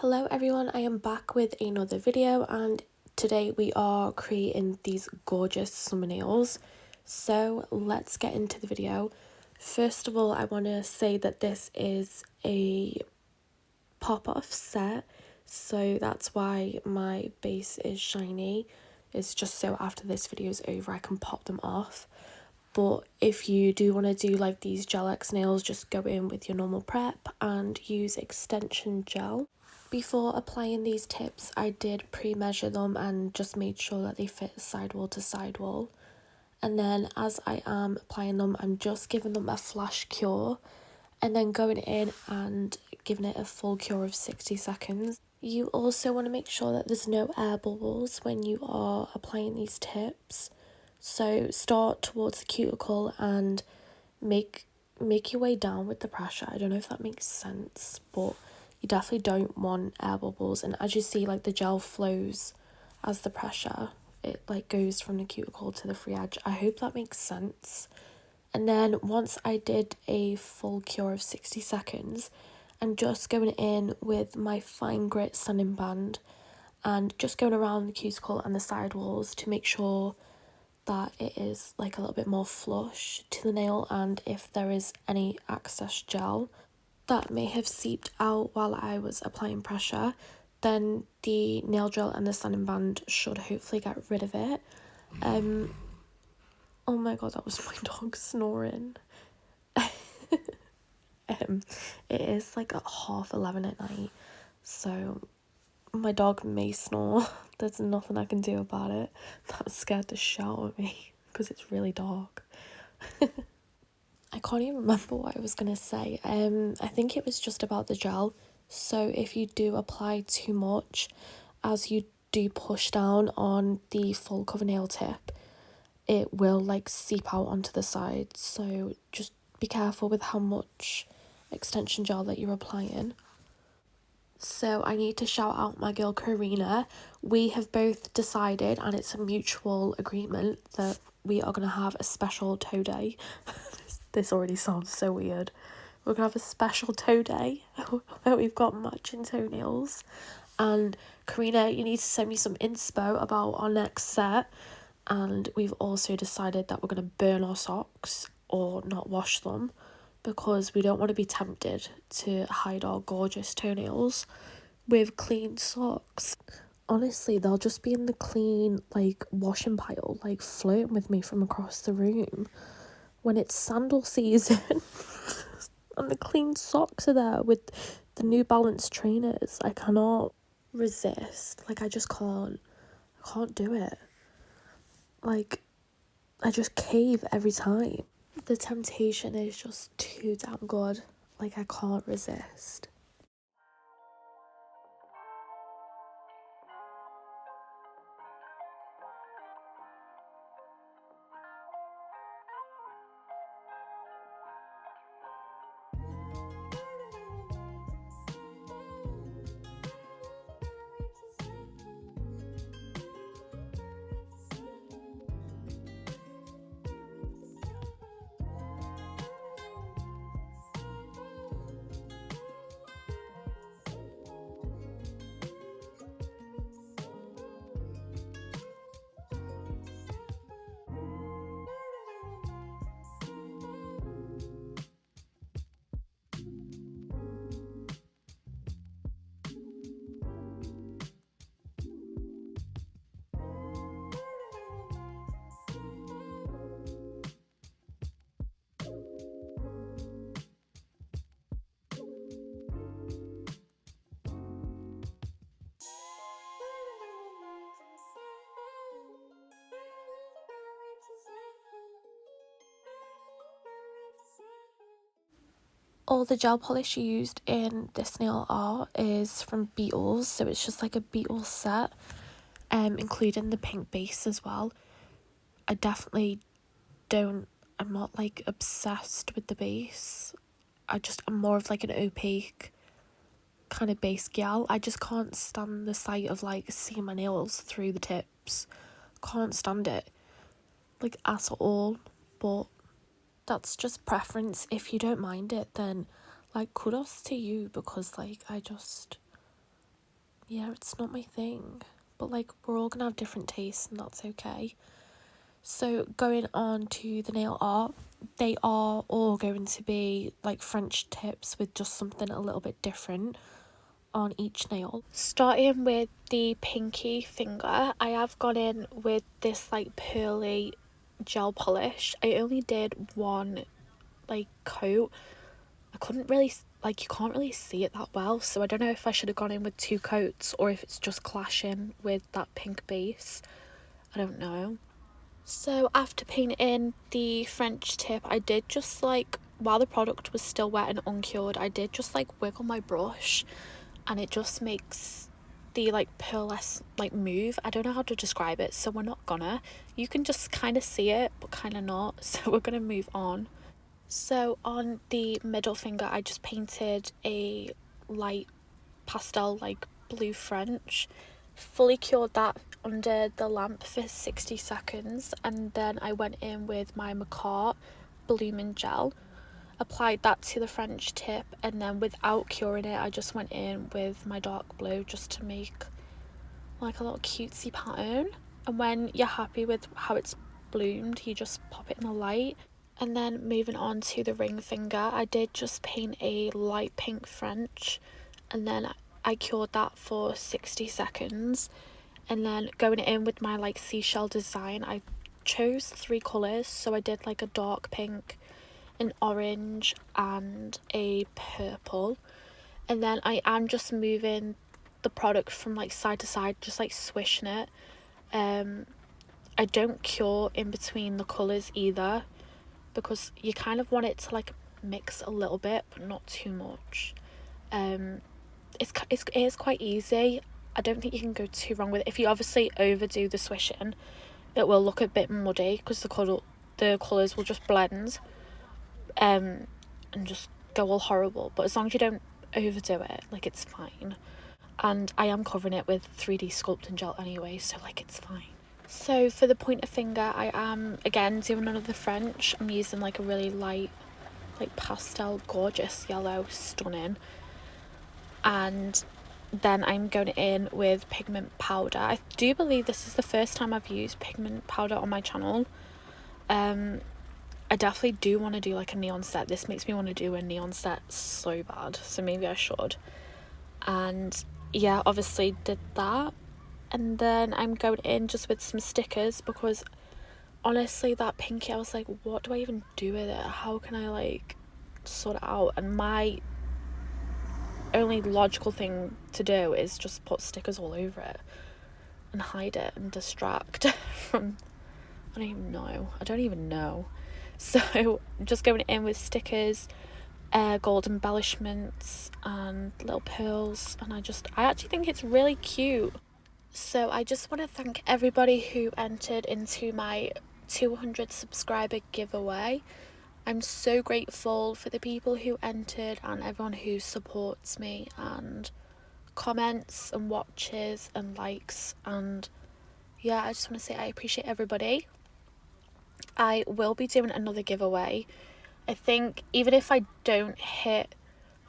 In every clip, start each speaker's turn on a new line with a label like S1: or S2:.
S1: Hello everyone, I am back with another video and today we are creating these gorgeous summer nails. So let's get into the video. First of all, I want to say that this is a pop-off set, so that's why my base is shiny. It's just so after this video is over I can pop them off. But if you do want to do like these gel X nails, just go in with your normal prep and use extension gel. Before applying these tips, I did pre-measure them and just made sure that they fit sidewall to sidewall. And then as I am applying them, I'm just giving them a flash cure and then going in and giving it a full cure of 60 seconds. You also want to make sure that there's no air bubbles when you are applying these tips. So start towards the cuticle and make your way down with the pressure. I don't know if that makes sense, but you definitely don't want air bubbles. And as you see, like the gel flows as the pressure, it like goes from the cuticle to the free edge. I hope that makes sense. And then once I did a full cure of 60 seconds, I'm just going in with my fine grit sanding band and just going around the cuticle and the sidewalls to make sure that it is like a little bit more flush to the nail, and if there is any excess gel that may have seeped out while I was applying pressure, then the nail gel and the sanding band should hopefully get rid of it. Oh my god, that was my dog snoring. It is like at 11:30 at night, so my dog may snore. There's nothing I can do about it. That scared the shit out of me because it's really dark. I can't even remember what I was gonna say. I think it was just about the gel. So if you do apply too much, as you do push down on the full cover nail tip, it will like seep out onto the sides. So just be careful with how much extension gel that you're applying. So I need to shout out my girl Karina. We have both decided, and it's a mutual agreement, that we are going to have a special toe day. This already sounds so weird. We're going to have a special toe day where we've got matching toenails. And Karina, you need to send me some inspo about our next set. And we've also decided that we're going to burn our socks or not wash them, because we don't want to be tempted to hide our gorgeous toenails with clean socks. Honestly, they'll just be in the clean, like, washing pile, like, flirting with me from across the room when it's sandal season. And the clean socks are there with the New Balance trainers. I cannot resist. Like, I can't do it. Like, I just cave every time. The temptation is just too damn good. Like, I can't resist. All the gel polish used in this nail art is from Beetles, so it's just like a Beetles set, including the pink base as well. I definitely I'm not like obsessed with the base. I'm more of like an opaque kind of base gal. I just can't stand the sight of like seeing my nails through the tips. Can't stand it, like, at all. But that's just preference. If you don't mind it, then like kudos to you, because like I yeah, it's not my thing. But like, we're all gonna have different tastes, and that's okay. So going on to the nail art, they are all going to be like French tips with just something a little bit different on each nail. Starting with the pinky finger, I have gone in with this like pearly gel polish. I only did one like coat. I couldn't really, like, you can't really see it that well, so I don't know if I should have gone in with 2 coats or if it's just clashing with that pink base. I don't know. So after painting the French tip, I did just like, while the product was still wet and uncured, I did just like wiggle my brush, and it just makes the like pearlescent like move. I don't know how to describe it, so we're not gonna. You can just kind of see it but kind of not, so we're gonna move on. So on the middle finger, I just painted a light pastel like blue French, fully cured that under the lamp for 60 seconds, and then I went in with my Macart blooming gel, applied that to the French tip, and then without curing it, I just went in with my dark blue just to make like a little cutesy pattern. And when you're happy with how it's bloomed, you just pop it in the light. And then moving on to the ring finger, I did just paint a light pink French, and then I cured that for 60 seconds. And then going in with my like seashell design, I chose 3 colours. So I did like a dark pink, an orange, and a purple. And then I am just moving the product from like side to side, just like swishing it. I don't cure in between the colours either, because you kind of want it to like mix a little bit but not too much. It is quite easy. I don't think you can go too wrong with it. If you obviously overdo the swishing, it will look a bit muddy because the colours will just blend and just go all horrible. But as long as you don't overdo it, like, it's fine. And I am covering it with 3D sculpting gel anyway, so like it's fine. So for the pointer finger, I am again doing another French. I'm using like a really light, like pastel, gorgeous yellow, stunning. And then I'm going in with pigment powder. I do believe this is the first time I've used pigment powder on my channel. I definitely do want to do like a neon set. This makes me want to do a neon set so bad, so maybe I should. And yeah, obviously did that. And then I'm going in just with some stickers, because honestly that pinky, I was like, what do I even do with it? How can I like sort it out? And my only logical thing to do is just put stickers all over it and hide it and distract from, I don't even know. So just going in with stickers, gold embellishments and little pearls, and I actually think it's really cute. So I just want to thank everybody who entered into my 200 subscriber giveaway. I'm so grateful for the people who entered and everyone who supports me and comments and watches and likes. And yeah, I just want to say I appreciate everybody. I will be doing another giveaway. I think even if I don't hit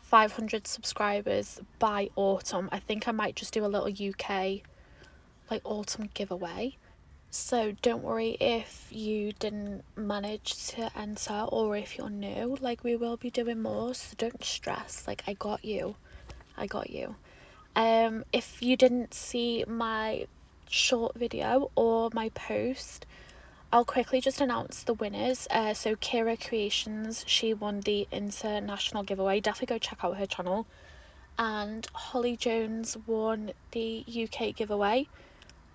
S1: 500 subscribers by autumn, I think I might just do a little UK like autumn giveaway. So don't worry if you didn't manage to enter, or if you're new, like, we will be doing more, so don't stress. Like, I got you. If you didn't see my short video or my post, I'll quickly just announce the winners. So Kira Creations, she won the international giveaway. Definitely go check out her channel. And Holly Jones won the UK giveaway.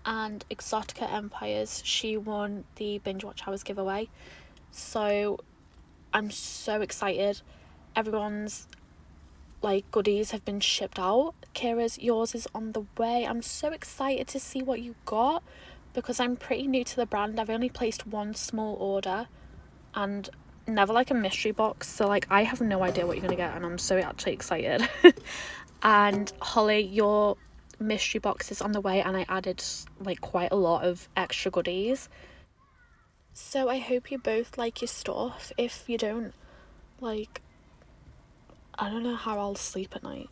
S1: And Exotica Empires, she won the Binge Watch Hours giveaway. So I'm so excited. Everyone's like goodies have been shipped out. Kira's, yours is on the way. I'm so excited to see what you got, because I'm pretty new to the brand. I've only placed one small order and never like a mystery box, so like I have no idea what you're gonna get, and I'm so actually excited. And Holly, your mystery box is on the way, and I added like quite a lot of extra goodies, so I hope you both like your stuff. If you don't, like, I don't know how I'll sleep at night.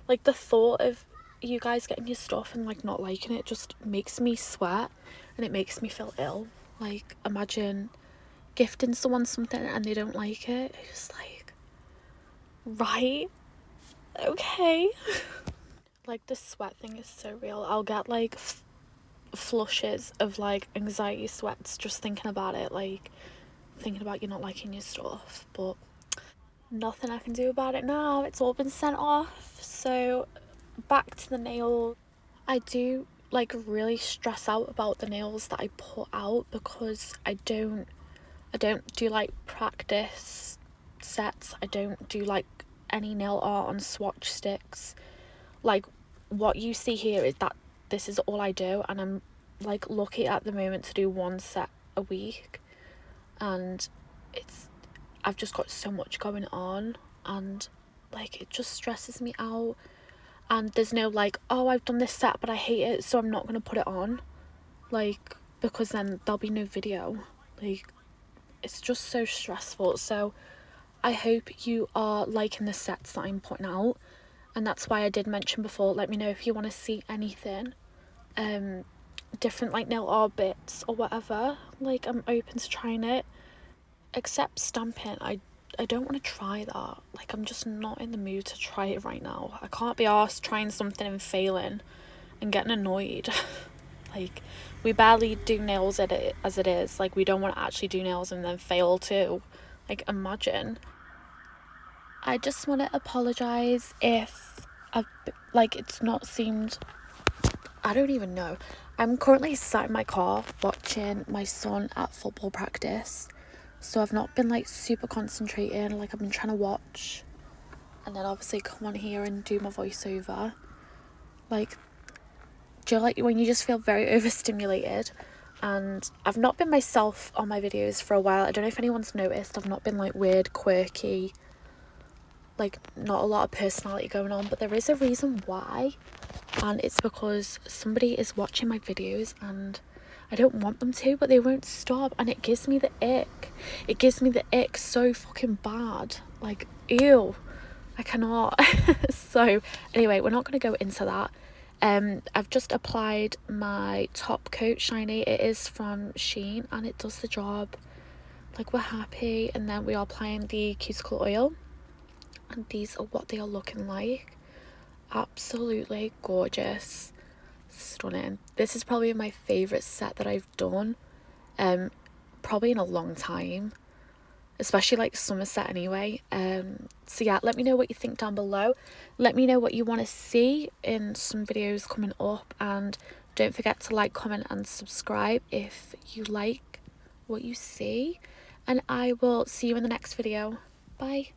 S1: Like, the thought of you guys getting your stuff and like not liking it just makes me sweat and it makes me feel ill. Like, imagine gifting someone something and they don't like it. It's just like, right, okay. Like, the sweat thing is so real. I'll get like flushes of like anxiety sweats just thinking about it, like thinking about you not liking your stuff, but nothing I can do about it now. It's all been sent off. So back to the nail. I do like really stress out about the nails that I put out because I don't do like practice sets. I don't do like any nail art on swatch sticks. Like, what you see here is that this is all I do, and I'm like lucky at the moment to do one set a week, and I've just got so much going on, and like it just stresses me out. And there's no like, oh, I've done this set but I hate it, so I'm not gonna put it on, like, because then there'll be no video. Like, it's just so stressful. So I hope you are liking the sets that I'm putting out, and that's why I did mention before, let me know if you want to see anything different, like nail art bits or whatever. Like, I'm open to trying it, except stamping. I don't want to try that. Like, I'm just not in the mood to try it right now. I can't be arsed trying something and failing and getting annoyed. Like, we barely do nails at it as it is. Like, we don't want to actually do nails and then fail too. Like, imagine. I just want to apologise if I've, like, it's not seemed, I don't even know. I'm currently sat in my car watching my son at football practice, so I've not been like super concentrating. Like, I've been trying to watch and then obviously come on here and do my voiceover. Like, do you know, like when you just feel very overstimulated? And I've not been myself on my videos for a while. I don't know if anyone's noticed, I've not been like weird, quirky, like not a lot of personality going on, but there is a reason why, and it's because somebody is watching my videos and I don't want them to, but they won't stop, and it gives me the ick. It gives me the ick so fucking bad. Like, ew, I cannot. So anyway, we're not going to go into that. I've just applied my top coat shiny. It is from Shein and it does the job. Like, we're happy. And then we are applying the cuticle oil, and these are what they are looking like. Absolutely gorgeous, stunning. This is probably my favorite set that I've done probably in a long time, especially like summer set anyway. So yeah, let me know what you think down below. Let me know what you want to see in some videos coming up, and don't forget to like, comment and subscribe if you like what you see, and I will see you in the next video. Bye.